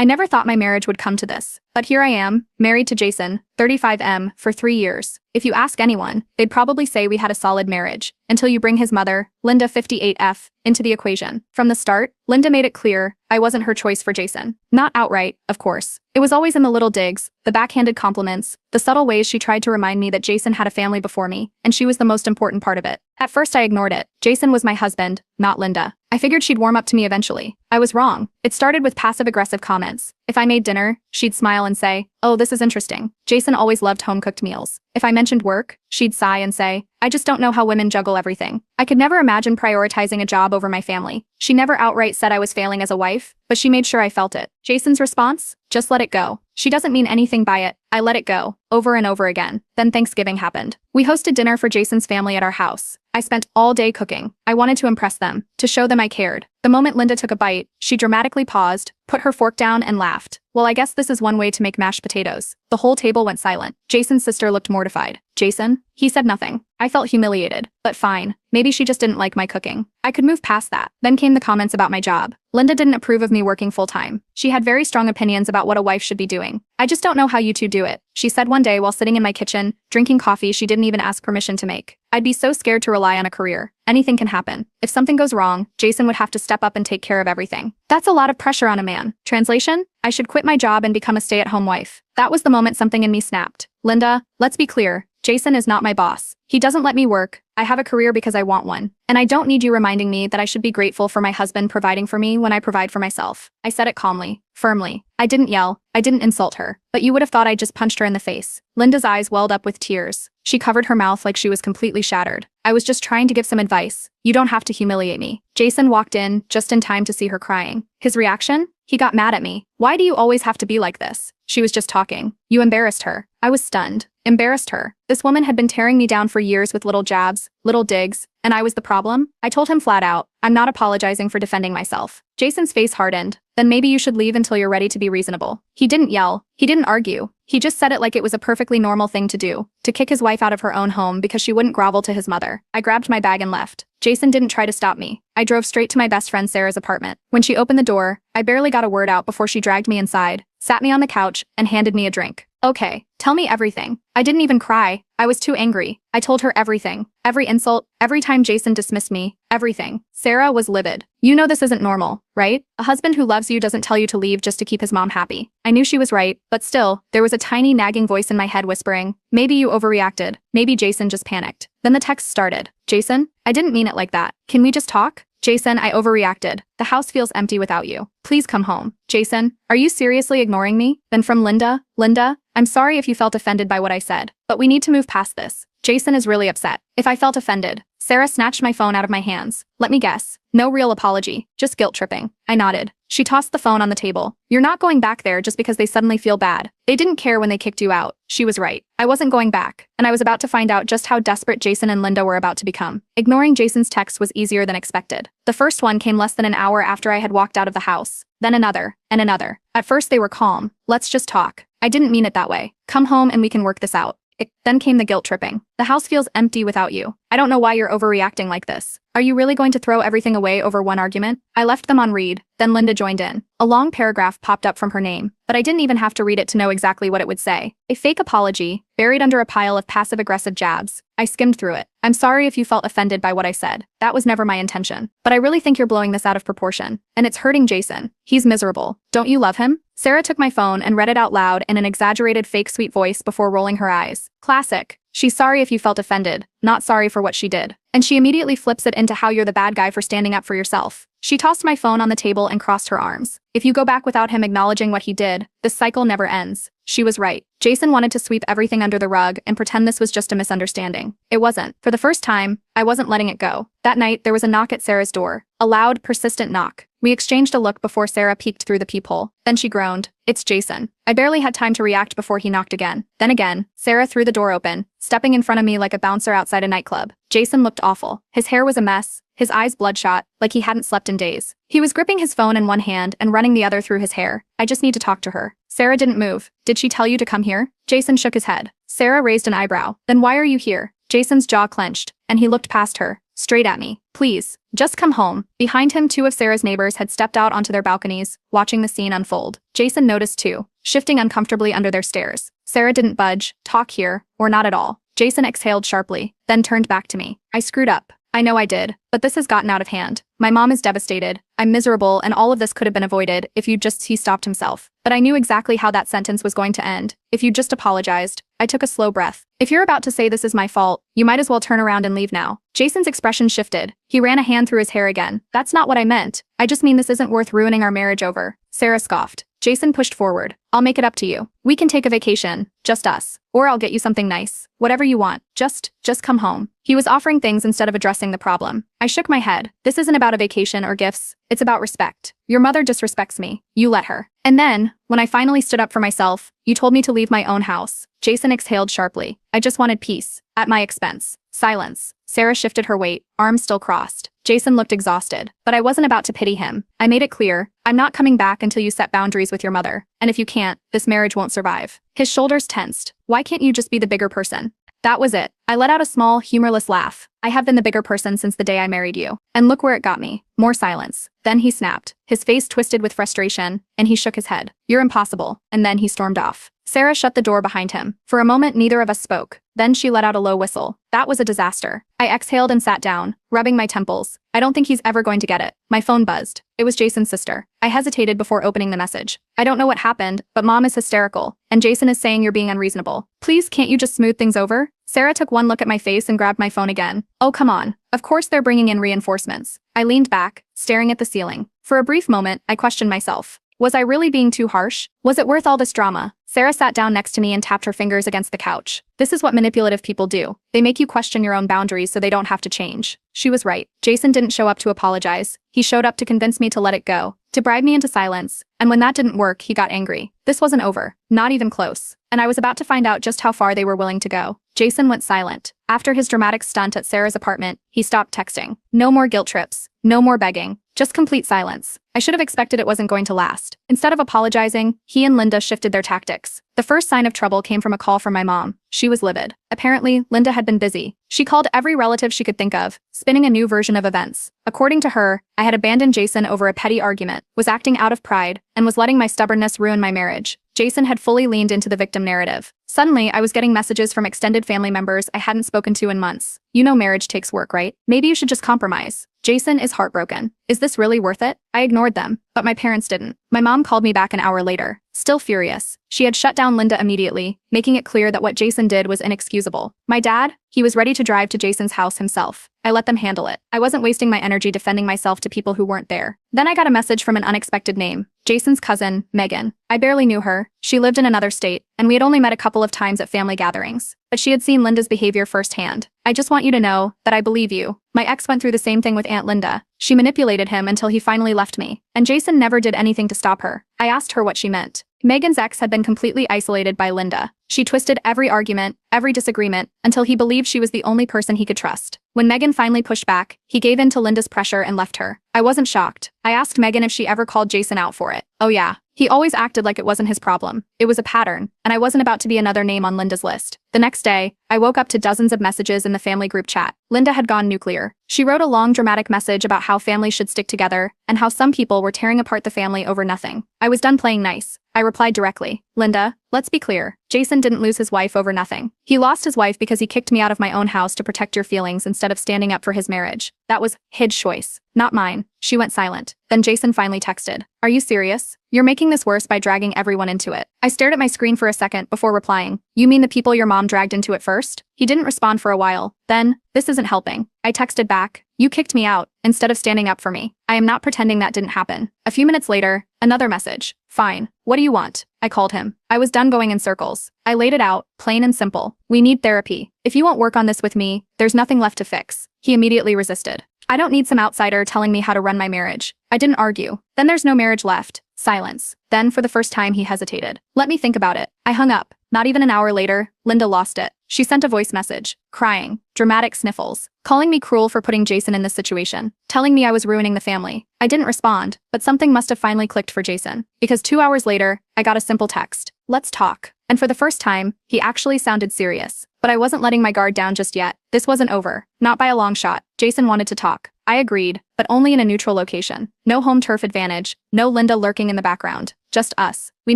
I never thought my marriage would come to this. But here I am, married to Jason, 35M, for 3 years. If you ask anyone, they'd probably say we had a solid marriage, until you bring his mother, Linda 58F, into the equation. From the start, Linda made it clear I wasn't her choice for Jason. Not outright, of course. It was always in the little digs, the backhanded compliments, the subtle ways she tried to remind me that Jason had a family before me, and she was the most important part of it. At first I ignored it. Jason was my husband, not Linda. I figured she'd warm up to me eventually. I was wrong. It started with passive-aggressive comments. If I made dinner, she'd smile and say, "Oh, this is interesting." Jason always loved home-cooked meals. If I mentioned work, she'd sigh and say, "I just don't know how women juggle everything." I could never imagine prioritizing a job over my family. She never outright said I was failing as a wife, but she made sure I felt it. Jason's response? Just let it go. She doesn't mean anything by it. I let it go, over and over again. Then Thanksgiving happened. We hosted dinner for Jason's family at our house. I spent all day cooking. I wanted to impress them, to show them I cared. The moment Linda took a bite, she dramatically paused, put her fork down and laughed. Well, I guess this is one way to make mashed potatoes. The whole table went silent. Jason's sister looked mortified. Jason? He said nothing. I felt humiliated, but fine. Maybe she just didn't like my cooking. I could move past that. Then came the comments about my job. Linda didn't approve of me working full-time. She had very strong opinions about what a wife should be doing. "I just don't know how you two do it," she said one day while sitting in my kitchen, drinking coffee she didn't even ask permission to make. "I'd be so scared to rely on a career. Anything can happen. If something goes wrong, Jason would have to step up and take care of everything. That's a lot of pressure on a man." Translation? I should quit my job and become a stay-at-home wife. That was the moment something in me snapped. Linda, let's be clear. Jason is not my boss. He doesn't let me work. I have a career because I want one. And I don't need you reminding me that I should be grateful for my husband providing for me when I provide for myself. I said it calmly, firmly. I didn't yell. I didn't insult her. But you would have thought I just punched her in the face. Linda's eyes welled up with tears. She covered her mouth like she was completely shattered. I was just trying to give some advice. You don't have to humiliate me. Jason walked in, just in time to see her crying. His reaction? He got mad at me. Why do you always have to be like this? She was just talking. You embarrassed her. I was stunned. Embarrassed her. This woman had been tearing me down for years with little jabs, little digs, and I was the problem? I told him flat out, I'm not apologizing for defending myself. Jason's face hardened. Then maybe you should leave until you're ready to be reasonable. He didn't yell. He didn't argue. He just said it like it was a perfectly normal thing to do, to kick his wife out of her own home because she wouldn't grovel to his mother. I grabbed my bag and left. Jason didn't try to stop me. I drove straight to my best friend Sarah's apartment. When she opened the door, I barely got a word out before she dragged me inside, sat me on the couch, and handed me a drink. Okay, tell me everything. I didn't even cry. I was too angry. I told her everything. Every insult, every time Jason dismissed me, everything. Sarah was livid. You know this isn't normal, right? A husband who loves you doesn't tell you to leave just to keep his mom happy. I knew she was right, but still, there was a tiny nagging voice in my head whispering, maybe you overreacted. Maybe Jason just panicked. Then the text started. Jason, I didn't mean it like that. Can we just talk? Jason, I overreacted. The house feels empty without you. Please come home. Jason, are you seriously ignoring me? Then from Linda, Linda, I'm sorry if you felt offended by what I said, but we need to move past this. Jason is really upset. If I felt offended. Sarah snatched my phone out of my hands. Let me guess. No real apology, just guilt tripping. I nodded. She tossed the phone on the table. You're not going back there just because they suddenly feel bad. They didn't care when they kicked you out. She was right. I wasn't going back, and I was about to find out just how desperate Jason and Linda were about to become. Ignoring Jason's text was easier than expected. The first one came less than an hour after I had walked out of the house. Then another, and another. At first they were calm. Let's just talk. I didn't mean it that way. Come home and we can work this out. Then came the guilt tripping. The house feels empty without you. I don't know why you're overreacting like this. Are you really going to throw everything away over one argument? I left them on read, then Linda joined in. A long paragraph popped up from her name, but I didn't even have to read it to know exactly what it would say. A fake apology, buried under a pile of passive-aggressive jabs. I skimmed through it. I'm sorry if you felt offended by what I said. That was never my intention. But I really think you're blowing this out of proportion. And it's hurting Jason. He's miserable. Don't you love him? Sarah took my phone and read it out loud in an exaggerated fake sweet voice before rolling her eyes. Classic. She's sorry if you felt offended, not sorry for what she did. And she immediately flips it into how you're the bad guy for standing up for yourself. She tossed my phone on the table and crossed her arms. If you go back without him acknowledging what he did, this cycle never ends. She was right. Jason wanted to sweep everything under the rug and pretend this was just a misunderstanding. It wasn't. For the first time, I wasn't letting it go. That night, there was a knock at Sarah's door. A loud, persistent knock. We exchanged a look before Sarah peeked through the peephole. Then she groaned. It's Jason. I barely had time to react before he knocked again. Then again, Sarah threw the door open, stepping in front of me like a bouncer outside a nightclub. Jason looked awful. His hair was a mess, his eyes bloodshot, like he hadn't slept in days. He was gripping his phone in one hand and running the other through his hair. I just need to talk to her. Sarah didn't move. Did she tell you to come here? Jason shook his head. Sarah raised an eyebrow. Then why are you here? Jason's jaw clenched, and he looked past her. straight at me. Please, just come home. Behind him, two of Sarah's neighbors had stepped out onto their balconies, watching the scene unfold. Jason noticed too, shifting uncomfortably under their stares. Sarah didn't budge, talk here, or not at all. Jason exhaled sharply, then turned back to me. I screwed up. I know I did, but this has gotten out of hand. My mom is devastated. I'm miserable, and all of this could have been avoided if he stopped himself. But I knew exactly how that sentence was going to end. If you just apologized. I took a slow breath. If you're about to say this is my fault, you might as well turn around and leave now. Jason's expression shifted. He ran a hand through his hair again. That's not what I meant. I just mean this isn't worth ruining our marriage over. Sarah scoffed. Jason pushed forward. I'll make it up to you. We can take a vacation, just us. Or I'll get you something nice. Whatever you want. Just come home. He was offering things instead of addressing the problem. I shook my head. This isn't about a vacation or gifts. It's about respect. Your mother disrespects me. You let her. And then, when I finally stood up for myself, you told me to leave my own house. Jason exhaled sharply. I just wanted peace. At my expense. Silence. Sarah shifted her weight, arms still crossed. Jason looked exhausted, but I wasn't about to pity him. I made it clear, I'm not coming back until you set boundaries with your mother. And if you can't, this marriage won't survive. His shoulders tensed. Why can't you just be the bigger person? That was it. I let out a small, humorless laugh. I have been the bigger person since the day I married you. And look where it got me. More silence. Then he snapped. His face twisted with frustration, and he shook his head. You're impossible. And then he stormed off. Sarah shut the door behind him. For a moment, neither of us spoke. Then she let out a low whistle. That was a disaster. I exhaled and sat down, rubbing my temples. I don't think he's ever going to get it. My phone buzzed. It was Jason's sister. I hesitated before opening the message. I don't know what happened, but Mom is hysterical, and Jason is saying you're being unreasonable. Please, can't you just smooth things over? Sarah took one look at my face and grabbed my phone again. Oh, come on. Of course they're bringing in reinforcements. I leaned back, staring at the ceiling. For a brief moment, I questioned myself. Was I really being too harsh? Was it worth all this drama? Sarah sat down next to me and tapped her fingers against the couch. This is what manipulative people do. They make you question your own boundaries so they don't have to change. She was right. Jason didn't show up to apologize. He showed up to convince me to let it go, to bribe me into silence. And when that didn't work, he got angry. This wasn't over. Not even close. And I was about to find out just how far they were willing to go. Jason went silent. After his dramatic stunt at Sarah's apartment, he stopped texting. No more guilt trips. No more begging. Just complete silence. I should have expected it wasn't going to last. Instead of apologizing, he and Linda shifted their tactics. The first sign of trouble came from a call from my mom. She was livid. Apparently, Linda had been busy. She called every relative she could think of, spinning a new version of events. According to her, I had abandoned Jason over a petty argument, was acting out of pride, and was letting my stubbornness ruin my marriage. Jason had fully leaned into the victim narrative. Suddenly, I was getting messages from extended family members I hadn't spoken to in months. You know marriage takes work, right? Maybe you should just compromise. Jason is heartbroken. Is this really worth it? I ignored them, but my parents didn't. My mom called me back an hour later, still furious. She had shut down Linda immediately, making it clear that what Jason did was inexcusable. My dad? He was ready to drive to Jason's house himself. I let them handle it. I wasn't wasting my energy defending myself to people who weren't there. Then I got a message from an unexpected name. Jason's cousin, Megan. I barely knew her. She lived in another state, and we had only met a couple of times at family gatherings. But she had seen Linda's behavior firsthand. I just want you to know that I believe you. My ex went through the same thing with Aunt Linda. She manipulated him until he finally left me. And Jason never did anything to stop her. I asked her what she meant. Megan's ex had been completely isolated by Linda. She twisted every argument, every disagreement, until he believed she was the only person he could trust. When Megan finally pushed back, he gave in to Linda's pressure and left her. I wasn't shocked. I asked Megan if she ever called Jason out for it. Oh yeah. He always acted like it wasn't his problem. It was a pattern, and I wasn't about to be another name on Linda's list. The next day, I woke up to dozens of messages in the family group chat. Linda had gone nuclear. She wrote a long dramatic message about how families should stick together, and how some people were tearing apart the family over nothing. I was done playing nice. I replied directly. Linda, let's be clear. Jason didn't lose his wife over nothing. He lost his wife because he kicked me out of my own house to protect your feelings instead of standing up for his marriage. That was his choice, not mine. She went silent. Then Jason finally texted. Are you serious? You're making this worse by dragging everyone into it. I stared at my screen for a second before replying. You mean the people your mom dragged into it first? He didn't respond for a while. Then, this isn't helping. I texted back. You kicked me out, instead of standing up for me. I am not pretending that didn't happen. A few minutes later, another message. Fine. What do you want? I called him. I was done going in circles. I laid it out, plain and simple. We need therapy. If you won't work on this with me, there's nothing left to fix. He immediately resisted. I don't need some outsider telling me how to run my marriage. I didn't argue. Then there's no marriage left. Silence. Then, for the first time, he hesitated. Let me think about it. I hung up. Not even an hour later, Linda lost it. She sent a voice message, crying, dramatic sniffles, calling me cruel for putting Jason in this situation, telling me I was ruining the family. I didn't respond, but something must have finally clicked for Jason, because 2 hours later, I got a simple text. Let's talk. and for the first time, he actually sounded serious. But I wasn't letting my guard down just yet. This wasn't over. Not by a long shot. Jason wanted to talk. I agreed, but only in a neutral location. No home turf advantage, no Linda lurking in the background. Just us. We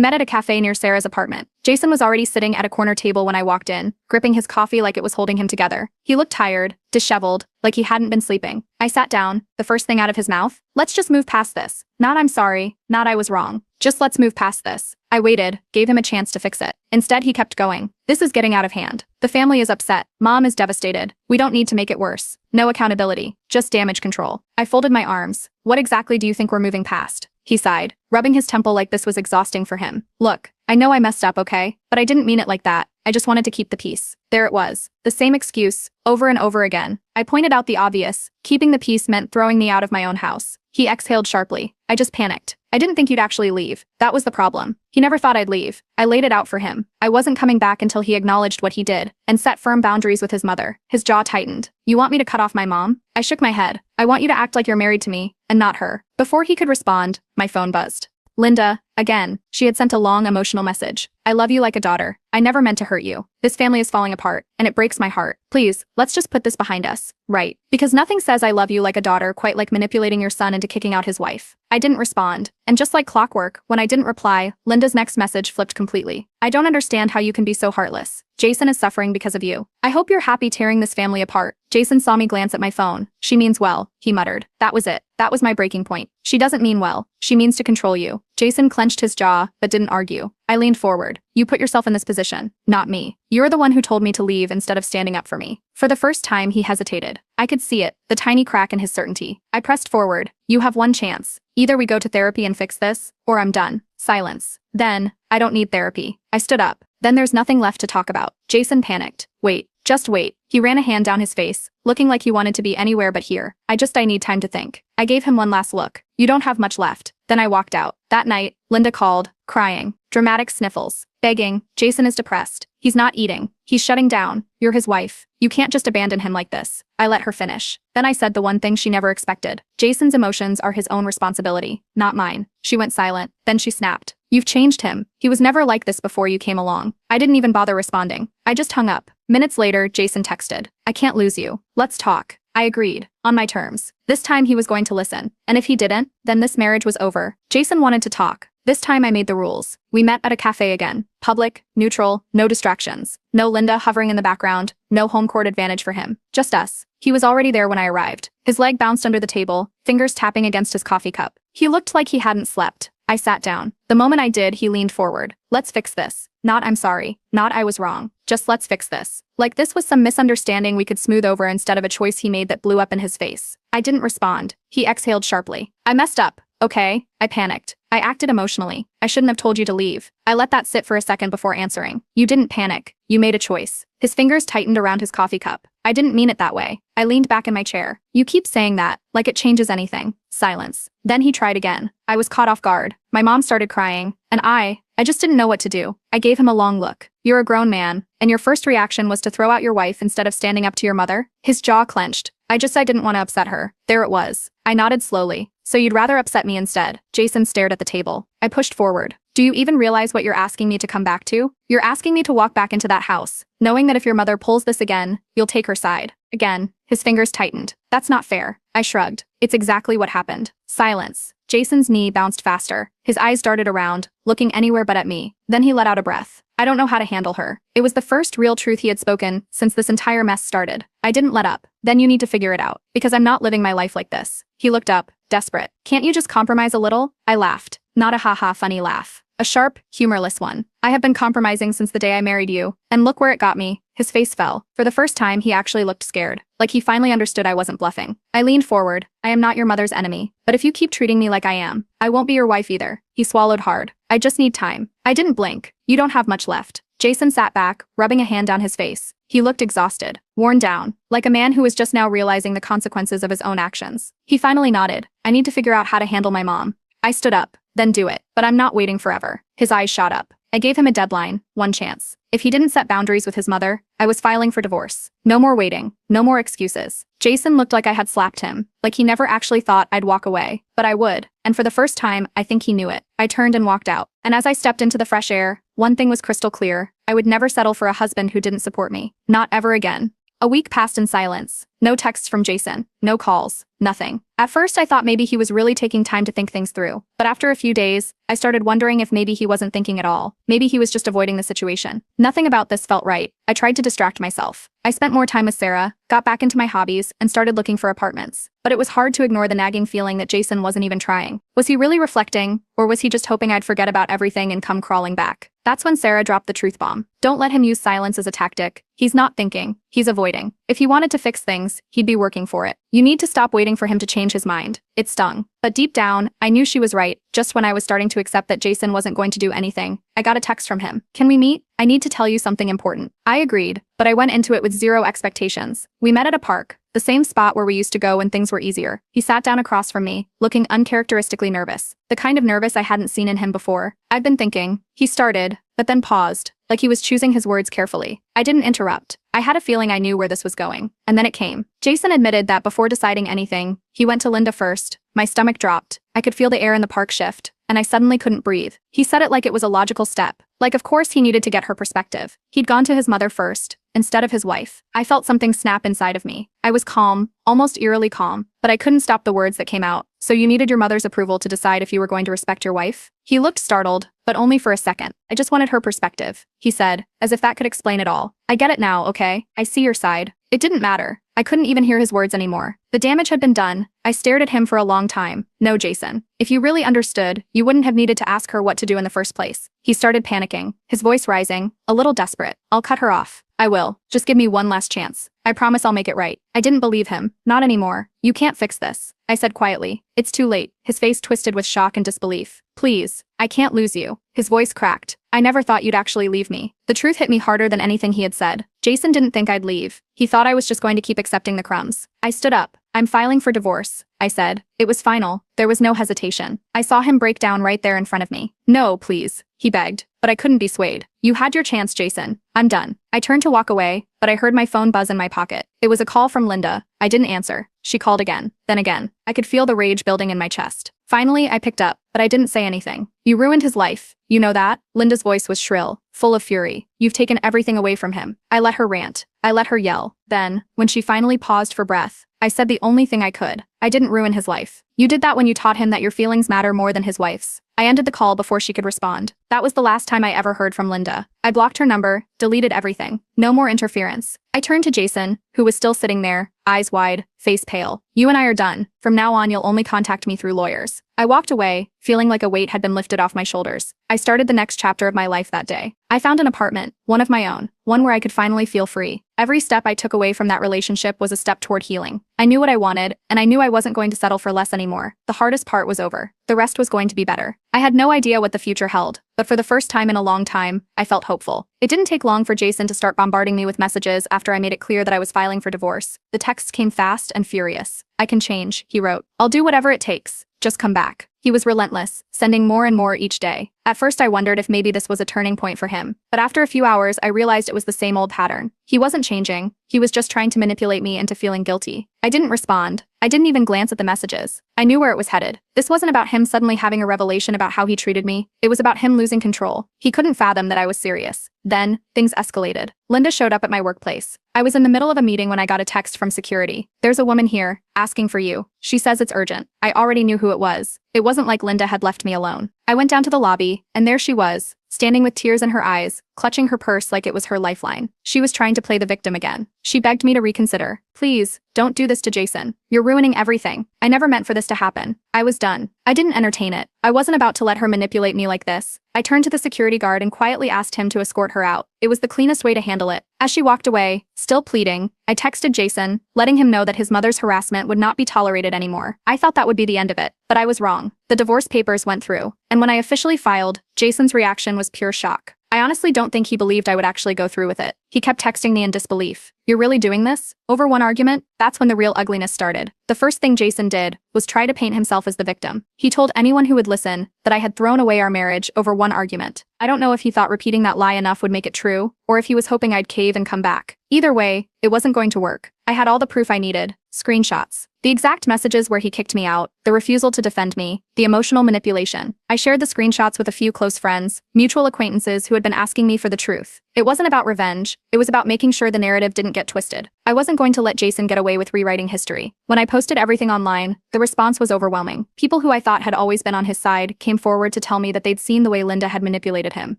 met at a cafe near Sarah's apartment. Jason was already sitting at a corner table when I walked in, gripping his coffee like it was holding him together. He looked tired, disheveled, like he hadn't been sleeping. I sat down, the first thing out of his mouth. Let's just move past this. Not I'm sorry, not I was wrong. Just let's move past this. I waited, gave him a chance to fix it. Instead, he kept going. This is getting out of hand. The family is upset. Mom is devastated. We don't need to make it worse. No accountability, just damage control. I folded my arms. What exactly do you think we're moving past? He sighed, rubbing his temple like this was exhausting for him. Look, I know I messed up, okay? But I didn't mean it like that. I just wanted to keep the peace. There it was. The same excuse, over and over again. I pointed out the obvious. Keeping the peace meant throwing me out of my own house. He exhaled sharply. I just panicked. I didn't think you'd actually leave. That was the problem. He never thought I'd leave. I laid it out for him. I wasn't coming back until he acknowledged what he did and set firm boundaries with his mother. His jaw tightened. You want me to cut off my mom? I shook my head. I want you to act like you're married to me, and not her. Before he could respond, my phone buzzed. Linda, again. She had sent a long, emotional message. I love you like a daughter. I never meant to hurt you. This family is falling apart, and it breaks my heart. Please, let's just put this behind us. Right. Because nothing says I love you like a daughter quite like manipulating your son into kicking out his wife. I didn't respond. And just like clockwork, when I didn't reply, Linda's next message flipped completely. I don't understand how you can be so heartless. Jason is suffering because of you. I hope you're happy tearing this family apart. Jason saw me glance at my phone. She means well, he muttered. That was it. That was my breaking point. She doesn't mean well. She means to control you. Jason clenched his jaw, but didn't argue. I leaned forward. You put yourself in this position, not me. You're the one who told me to leave instead of standing up for me. For the first time, he hesitated. I could see it, the tiny crack in his certainty. I pressed forward. You have one chance. Either we go to therapy and fix this, or I'm done. Silence. Then, I don't need therapy. I stood up. Then there's nothing left to talk about. Jason panicked. Wait. Just wait. He ran a hand down his face, looking like he wanted to be anywhere but here. I need time to think. I gave him one last look. You don't have much left. Then I walked out. That night, Linda called, crying, dramatic sniffles, begging. Jason is depressed. He's not eating. He's shutting down. You're his wife. You can't just abandon him like this. I let her finish. Then I said the one thing she never expected. Jason's emotions are his own responsibility, not mine. She went silent. Then she snapped. You've changed him. He was never like this before you came along. I didn't even bother responding. I just hung up. Minutes later, Jason texted. I can't lose you. Let's talk. I agreed. On my terms. This time he was going to listen. And if he didn't, then this marriage was over. Jason wanted to talk. This time I made the rules. We met at a cafe again. Public, neutral, no distractions. No Linda hovering in the background. No home court advantage for him. Just us. He was already there when I arrived. His leg bounced under the table, fingers tapping against his coffee cup. He looked like he hadn't slept. I sat down. The moment I did, he leaned forward. Let's fix this. Not I'm sorry. Not I was wrong. Just let's fix this. Like this was some misunderstanding we could smooth over instead of a choice he made that blew up in his face. I didn't respond. He exhaled sharply. I messed up. Okay? I panicked. I acted emotionally. I shouldn't have told you to leave. I let that sit for a second before answering. You didn't panic. You made a choice. His fingers tightened around his coffee cup. I didn't mean it that way. I leaned back in my chair. You keep saying that, like it changes anything. Silence. Then he tried again. I was caught off guard. My mom started crying, and I just didn't know what to do. I gave him a long look. You're a grown man, and your first reaction was to throw out your wife instead of standing up to your mother? His jaw clenched. I didn't want to upset her. There it was. I nodded slowly. So you'd rather upset me instead? Jason stared at the table. I pushed forward. Do you even realize what you're asking me to come back to? You're asking me to walk back into that house, knowing that if your mother pulls this again, you'll take her side. Again, his fingers tightened. That's not fair. I shrugged. It's exactly what happened. Silence. Jason's knee bounced faster. His eyes darted around, looking anywhere but at me. Then he let out a breath. I don't know how to handle her. It was the first real truth he had spoken since this entire mess started. I didn't let up. Then you need to figure it out, because I'm not living my life like this. He looked up, desperate. Can't you just compromise a little? I laughed. Not a ha-ha funny laugh. A sharp, humorless one. I have been compromising since the day I married you, and look where it got me. His face fell. For the first time, he actually looked scared, like he finally understood I wasn't bluffing. I leaned forward. I am not your mother's enemy, but if you keep treating me like I am, I won't be your wife either. He swallowed hard. I just need time. I didn't blink. You don't have much left. Jason sat back, rubbing a hand down his face. He looked exhausted, worn down, like a man who was just now realizing the consequences of his own actions. He finally nodded. I need to figure out how to handle my mom. I stood up. Then do it. But I'm not waiting forever. His eyes shot up. I gave him a deadline, one chance. If he didn't set boundaries with his mother, I was filing for divorce. No more waiting. No more excuses. Jason looked like I had slapped him, like he never actually thought I'd walk away. But I would. And for the first time, I think he knew it. I turned and walked out. And as I stepped into the fresh air, one thing was crystal clear. I would never settle for a husband who didn't support me. Not ever again. A week passed in silence. No texts from Jason. No calls. Nothing. At first, I thought maybe he was really taking time to think things through. But after a few days, I started wondering if maybe he wasn't thinking at all. Maybe he was just avoiding the situation. Nothing about this felt right. I tried to distract myself. I spent more time with Sarah, got back into my hobbies, and started looking for apartments. But it was hard to ignore the nagging feeling that Jason wasn't even trying. Was he really reflecting, or was he just hoping I'd forget about everything and come crawling back? That's when Sarah dropped the truth bomb. Don't let him use silence as a tactic. He's not thinking. He's avoiding. If he wanted to fix things, he'd be working for it. You need to stop waiting for him to change his mind. It stung. But deep down, I knew she was right. Just when I was starting to accept that Jason wasn't going to do anything, I got a text from him. Can we meet? I need to tell you something important. I agreed, but I went into it with zero expectations. We met at a park, the same spot where we used to go when things were easier. He sat down across from me, looking uncharacteristically nervous. The kind of nervous I hadn't seen in him before. I'd been thinking. He started, but then paused, like he was choosing his words carefully. I didn't interrupt. I had a feeling I knew where this was going. And then it came. Jason admitted that before deciding anything, he went to Linda first. My stomach dropped. I could feel the air in the park shift, and I suddenly couldn't breathe. He said it like it was a logical step. Like of course he needed to get her perspective. He'd gone to his mother first, instead of his wife. I felt something snap inside of me. I was calm, almost eerily calm, but I couldn't stop the words that came out. So you needed your mother's approval to decide if you were going to respect your wife? He looked startled, but only for a second. I just wanted her perspective, he said, as if that could explain it all. I get it now, okay? I see your side. It didn't matter. I couldn't even hear his words anymore. The damage had been done. I stared at him for a long time. No, Jason. If you really understood, you wouldn't have needed to ask her what to do in the first place. He started panicking, his voice rising, a little desperate. I'll cut her off. I will. Just give me one last chance. I promise I'll make it right. I didn't believe him. Not anymore. You can't fix this, I said quietly. It's too late. His face twisted with shock and disbelief. Please. I can't lose you. His voice cracked. I never thought you'd actually leave me. The truth hit me harder than anything he had said. Jason didn't think I'd leave. He thought I was just going to keep accepting the crumbs. I stood up. I'm filing for divorce, I said. It was final. There was no hesitation. I saw him break down right there in front of me. No, please, he begged, but I couldn't be swayed. You had your chance, Jason. I'm done. I turned to walk away, but I heard my phone buzz in my pocket. It was a call from Linda. I didn't answer. She called again, then again. I could feel the rage building in my chest. Finally, I picked up, but I didn't say anything. You ruined his life. You know that? Linda's voice was shrill, full of fury. You've taken everything away from him. I let her rant. I let her yell. Then, when she finally paused for breath, I said the only thing I could. I didn't ruin his life. You did that when you taught him that your feelings matter more than his wife's. I ended the call before she could respond. That was the last time I ever heard from Linda. I blocked her number, deleted everything. No more interference. I turned to Jason, who was still sitting there, eyes wide, face pale. You and I are done. From now on, you'll only contact me through lawyers. I walked away, feeling like a weight had been lifted off my shoulders. I started the next chapter of my life that day. I found an apartment, one of my own, one where I could finally feel free. Every step I took away from that relationship was a step toward healing. I knew what I wanted, and I knew I wasn't going to settle for less anymore. The hardest part was over. The rest was going to be better. I had no idea what the future held, but for the first time in a long time, I felt hopeful. It didn't take long for Jason to start bombarding me with messages after I made it clear that I was filing for divorce. The texts came fast and furious. I can change, he wrote. I'll do whatever it takes. Just come back. He was relentless, sending more and more each day. At first I wondered if maybe this was a turning point for him, but after a few hours I realized it was the same old pattern. He wasn't changing. He was just trying to manipulate me into feeling guilty. I didn't respond. I didn't even glance at the messages. I knew where it was headed. This wasn't about him suddenly having a revelation about how he treated me. It was about him losing control. He couldn't fathom that I was serious. Then, things escalated. Linda showed up at my workplace. I was in the middle of a meeting when I got a text from security. There's a woman here, asking for you. She says it's urgent. I already knew who it was. It wasn't like Linda had left me alone. I went down to the lobby, and there she was, standing with tears in her eyes, clutching her purse like it was her lifeline. She was trying to play the victim again. She begged me to reconsider. Please, don't do this to Jason. You're ruining everything. I never meant for this to happen. I was done. I didn't entertain it. I wasn't about to let her manipulate me like this. I turned to the security guard and quietly asked him to escort her out. It was the cleanest way to handle it. As she walked away, still pleading, I texted Jason, letting him know that his mother's harassment would not be tolerated anymore. I thought that would be the end of it, but I was wrong. The divorce papers went through, and when I officially filed, Jason's reaction was pure shock. I honestly don't think he believed I would actually go through with it. He kept texting me in disbelief. "You're really doing this? Over one argument?" That's when the real ugliness started. The first thing Jason did was try to paint himself as the victim. He told anyone who would listen that I had thrown away our marriage over one argument. I don't know if he thought repeating that lie enough would make it true, or if he was hoping I'd cave and come back. Either way, it wasn't going to work. I had all the proof I needed, screenshots. The exact messages where he kicked me out, the refusal to defend me, the emotional manipulation. I shared the screenshots with a few close friends, mutual acquaintances who had been asking me for the truth. It wasn't about revenge, it was about making sure the narrative didn't get twisted. I wasn't going to let Jason get away with rewriting history. When I posted everything online, the response was overwhelming. People who I thought had always been on his side came forward to tell me that they'd seen the way Linda had manipulated him.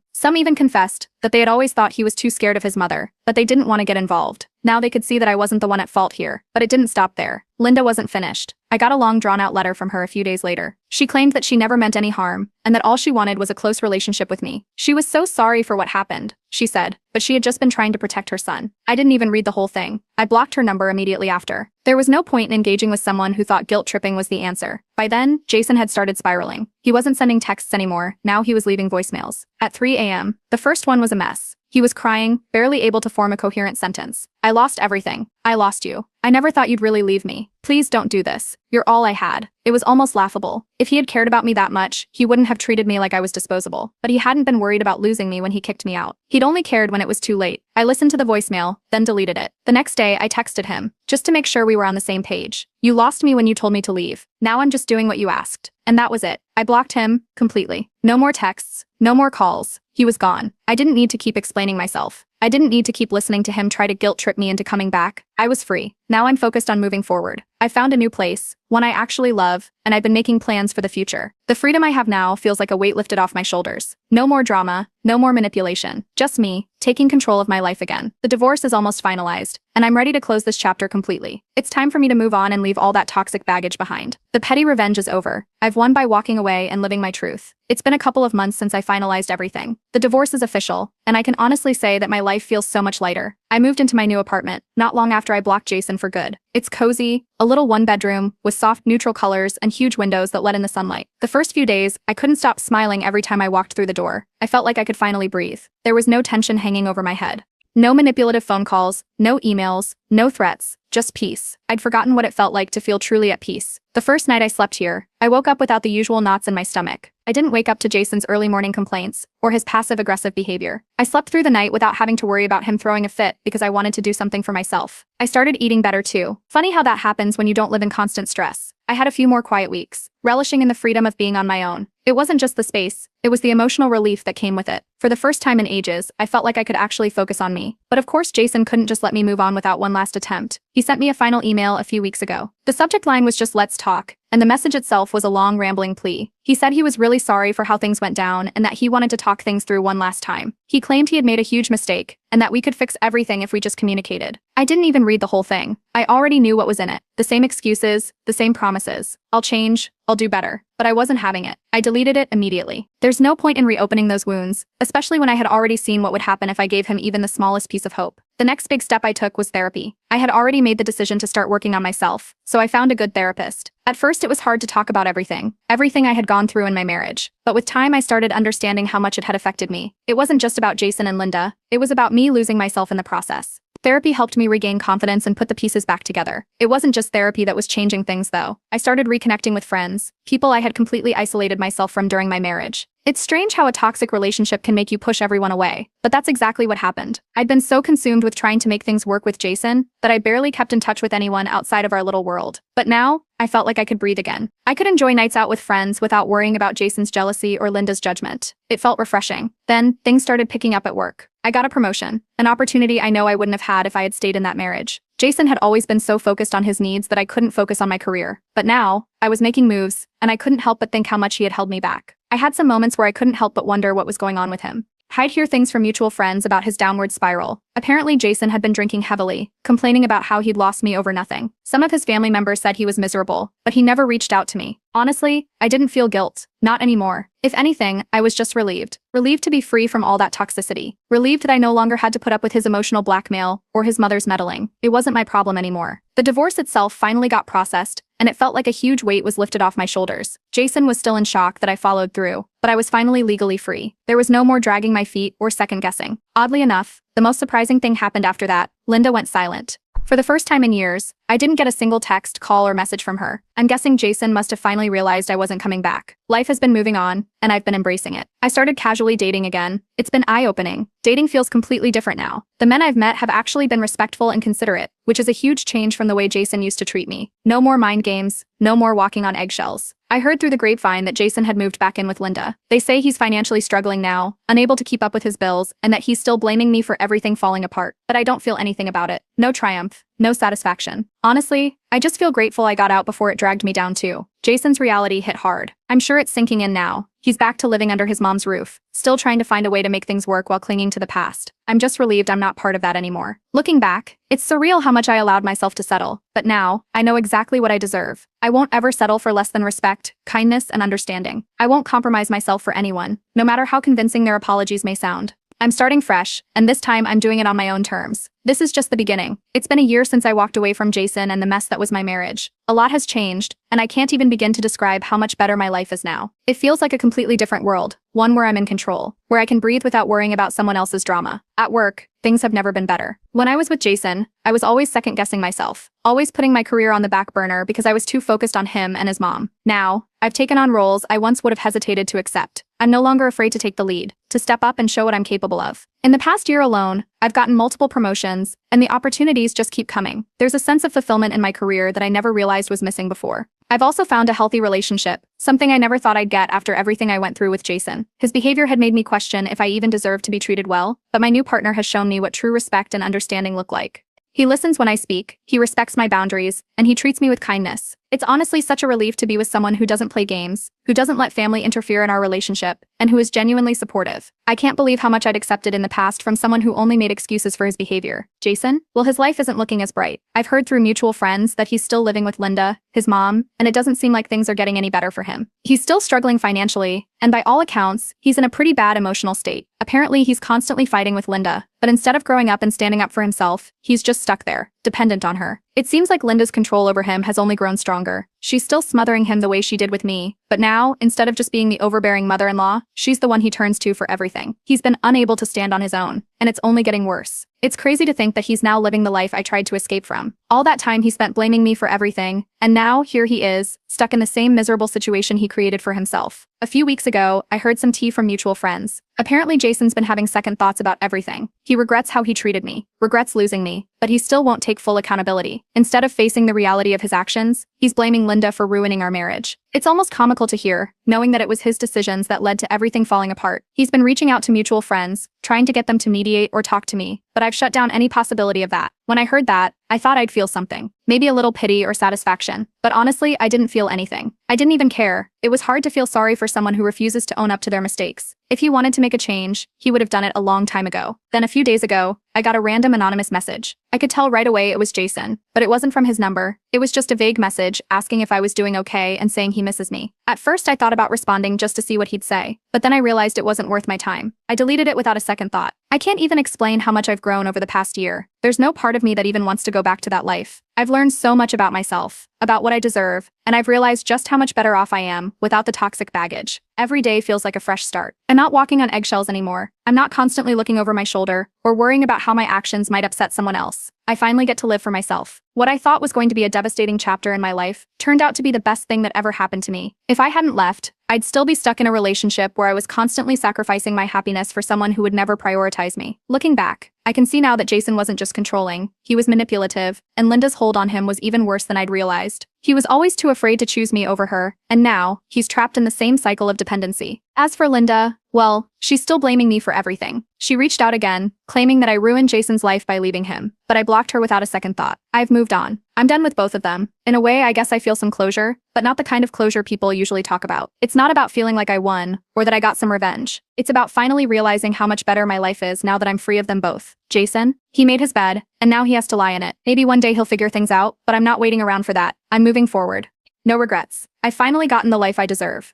Some even confessed that they had always thought he was too scared of his mother, but they didn't want to get involved. Now they could see that I wasn't the one at fault here, but it didn't stop there. Linda wasn't finished. I got a long drawn-out letter from her a few days later. She claimed that she never meant any harm, and that all she wanted was a close relationship with me. She was so sorry for what happened, she said, but she had just been trying to protect her son. I didn't even read the whole thing. I blocked her number immediately after. There was no point in engaging with someone who thought guilt-tripping was the answer. By then, Jason had started spiraling. He wasn't sending texts anymore, now he was leaving voicemails. At 3 a.m., the first one was a mess. He was crying, barely able to form a coherent sentence. "I lost everything. I lost you. I never thought you'd really leave me. Please don't do this. You're all I had." It was almost laughable. If he had cared about me that much, he wouldn't have treated me like I was disposable. But he hadn't been worried about losing me when he kicked me out. He'd only cared when it was too late. I listened to the voicemail, then deleted it. The next day, I texted him, just to make sure we were on the same page. "You lost me when you told me to leave. Now I'm just doing what you asked." And that was it. I blocked him, completely. No more texts, no more calls. He was gone. I didn't need to keep explaining myself. I didn't need to keep listening to him try to guilt-trip me into coming back. I was free. Now I'm focused on moving forward. I found a new place, one I actually love, and I've been making plans for the future. The freedom I have now feels like a weight lifted off my shoulders. No more drama, no more manipulation. Just me, taking control of my life again. The divorce is almost finalized, and I'm ready to close this chapter completely. It's time for me to move on and leave all that toxic baggage behind. The petty revenge is over. I've won by walking away and living my truth. It's been a couple of months since I finalized everything. The divorce is official, and I can honestly say that my life feels so much lighter. I moved into my new apartment, not long after I blocked Jason for good. It's cozy, a little one-bedroom, with soft neutral colors and huge windows that let in the sunlight. The first few days, I couldn't stop smiling every time I walked through the door. I felt like I could finally breathe. There was no tension hanging over my head. No manipulative phone calls, no emails, no threats, just peace. I'd forgotten what it felt like to feel truly at peace. The first night I slept here, I woke up without the usual knots in my stomach. I didn't wake up to Jason's early morning complaints, or his passive-aggressive behavior. I slept through the night without having to worry about him throwing a fit because I wanted to do something for myself. I started eating better too. Funny how that happens when you don't live in constant stress. I had a few more quiet weeks, relishing in the freedom of being on my own. It wasn't just the space, it was the emotional relief that came with it. For the first time in ages, I felt like I could actually focus on me. But of course Jason couldn't just let me move on without one last attempt. He sent me a final email a few weeks ago. The subject line was just "Let's talk," and the message itself was a long rambling plea. He said he was really sorry for how things went down and that he wanted to talk things through one last time. He claimed he had made a huge mistake, and that we could fix everything if we just communicated. I didn't even read the whole thing. I already knew what was in it. The same excuses, the same promises. I'll change, I'll do better. But I wasn't having it. I deleted it immediately. There's no point in reopening those wounds, especially when I had already seen what would happen if I gave him even the smallest piece of hope. The next big step I took was therapy. I had already made the decision to start working on myself, so I found a good therapist. At first it was hard to talk about everything I had gone through in my marriage. But with time I started understanding how much it had affected me. It wasn't just about Jason and Linda, it was about me losing myself in the process. Therapy helped me regain confidence and put the pieces back together. It wasn't just therapy that was changing things though. I started reconnecting with friends, people I had completely isolated myself from during my marriage. It's strange how a toxic relationship can make you push everyone away, but that's exactly what happened. I'd been so consumed with trying to make things work with Jason that I barely kept in touch with anyone outside of our little world. But now, I felt like I could breathe again. I could enjoy nights out with friends without worrying about Jason's jealousy or Linda's judgment. It felt refreshing. Then, things started picking up at work. I got a promotion, an opportunity I know I wouldn't have had if I had stayed in that marriage. Jason had always been so focused on his needs that I couldn't focus on my career. But now, I was making moves, and I couldn't help but think how much he had held me back. I had some moments where I couldn't help but wonder what was going on with him. I'd hear things from mutual friends about his downward spiral. Apparently Jason had been drinking heavily, complaining about how he'd lost me over nothing. Some of his family members said he was miserable, but he never reached out to me. Honestly, I didn't feel guilt. Not anymore. If anything, I was just relieved. Relieved to be free from all that toxicity. Relieved that I no longer had to put up with his emotional blackmail or his mother's meddling. It wasn't my problem anymore. The divorce itself finally got processed, and it felt like a huge weight was lifted off my shoulders. Jason was still in shock that I followed through, but I was finally legally free. There was no more dragging my feet or second guessing. Oddly enough, the most surprising thing happened after that. Linda went silent. For the first time in years, I didn't get a single text, call, or message from her. I'm guessing Jason must have finally realized I wasn't coming back. Life has been moving on, and I've been embracing it. I started casually dating again. It's been eye-opening. Dating feels completely different now. The men I've met have actually been respectful and considerate, which is a huge change from the way Jason used to treat me. No more mind games, no more walking on eggshells. I heard through the grapevine that Jason had moved back in with Linda. They say he's financially struggling now, unable to keep up with his bills, and that he's still blaming me for everything falling apart. But I don't feel anything about it. No triumph, no satisfaction. Honestly, I just feel grateful I got out before it dragged me down too. Jason's reality hit hard. I'm sure it's sinking in now. He's back to living under his mom's roof, still trying to find a way to make things work while clinging to the past. I'm just relieved I'm not part of that anymore. Looking back, it's surreal how much I allowed myself to settle, but now, I know exactly what I deserve. I won't ever settle for less than respect, kindness, and understanding. I won't compromise myself for anyone, no matter how convincing their apologies may sound. I'm starting fresh, and this time I'm doing it on my own terms. This is just the beginning. It's been a year since I walked away from Jason and the mess that was my marriage. A lot has changed, and I can't even begin to describe how much better my life is now. It feels like a completely different world, one where I'm in control, where I can breathe without worrying about someone else's drama. At work, things have never been better. When I was with Jason, I was always second-guessing myself, always putting my career on the back burner because I was too focused on him and his mom. Now, I've taken on roles I once would have hesitated to accept. I'm no longer afraid to take the lead, to step up and show what I'm capable of. In the past year alone, I've gotten multiple promotions, and the opportunities just keep coming. There's a sense of fulfillment in my career that I never realized was missing before. I've also found a healthy relationship, something I never thought I'd get after everything I went through with Jason. His behavior had made me question if I even deserved to be treated well, but my new partner has shown me what true respect and understanding look like. He listens when I speak, he respects my boundaries, and he treats me with kindness. It's honestly such a relief to be with someone who doesn't play games, who doesn't let family interfere in our relationship, and who is genuinely supportive. I can't believe how much I'd accepted in the past from someone who only made excuses for his behavior. Jason? Well, his life isn't looking as bright. I've heard through mutual friends that he's still living with Linda, his mom, and it doesn't seem like things are getting any better for him. He's still struggling financially, and by all accounts, he's in a pretty bad emotional state. Apparently, he's constantly fighting with Linda, but instead of growing up and standing up for himself, he's just stuck there, dependent on her. It seems like Linda's control over him has only grown stronger. She's still smothering him the way she did with me, but now, instead of just being the overbearing mother-in-law, she's the one he turns to for everything. He's been unable to stand on his own, and it's only getting worse. It's crazy to think that he's now living the life I tried to escape from. All that time he spent blaming me for everything, and now here he is, stuck in the same miserable situation he created for himself. A few weeks ago, I heard some tea from mutual friends. Apparently Jason's been having second thoughts about everything. He regrets how he treated me, regrets losing me, but he still won't take full accountability. Instead of facing the reality of his actions, he's blaming Linda for ruining our marriage. It's almost comical to hear, knowing that it was his decisions that led to everything falling apart. He's been reaching out to mutual friends, trying to get them to mediate or talk to me, but I've shut down any possibility of that. When I heard that, I thought I'd feel something. Maybe a little pity or satisfaction. But honestly, I didn't feel anything. I didn't even care. It was hard to feel sorry for someone who refuses to own up to their mistakes. If he wanted to make a change, he would have done it a long time ago. Then a few days ago, I got a random anonymous message. I could tell right away it was Jason, but it wasn't from his number. It was just a vague message asking if I was doing okay and saying he misses me. At first I thought about responding just to see what he'd say, but then I realized it wasn't worth my time. I deleted it without a second thought. I can't even explain how much I've grown over the past year. There's no part of me that even wants to go back to that life. I've learned so much about myself, about what I deserve, and I've realized just how much better off I am without the toxic baggage. Every day feels like a fresh start. I'm not walking on eggshells anymore. I'm not constantly looking over my shoulder or worrying about how my actions might upset someone else. I finally get to live for myself. What I thought was going to be a devastating chapter in my life turned out to be the best thing that ever happened to me. If I hadn't left, I'd still be stuck in a relationship where I was constantly sacrificing my happiness for someone who would never prioritize me. Looking back, I can see now that Jason wasn't just controlling, he was manipulative, and Linda's hold on him was even worse than I'd realized. He was always too afraid to choose me over her, and now, he's trapped in the same cycle of dependency. As for Linda, well, she's still blaming me for everything. She reached out again, claiming that I ruined Jason's life by leaving him, but I blocked her without a second thought. I've moved on. I'm done with both of them. In a way, I guess I feel some closure, but not the kind of closure people usually talk about. It's not about feeling like I won, or that I got some revenge. It's about finally realizing how much better my life is now that I'm free of them both. Jason? He made his bed, and now he has to lie in it. Maybe one day he'll figure things out, but I'm not waiting around for that. I'm moving forward. No regrets. I've finally gotten the life I deserve.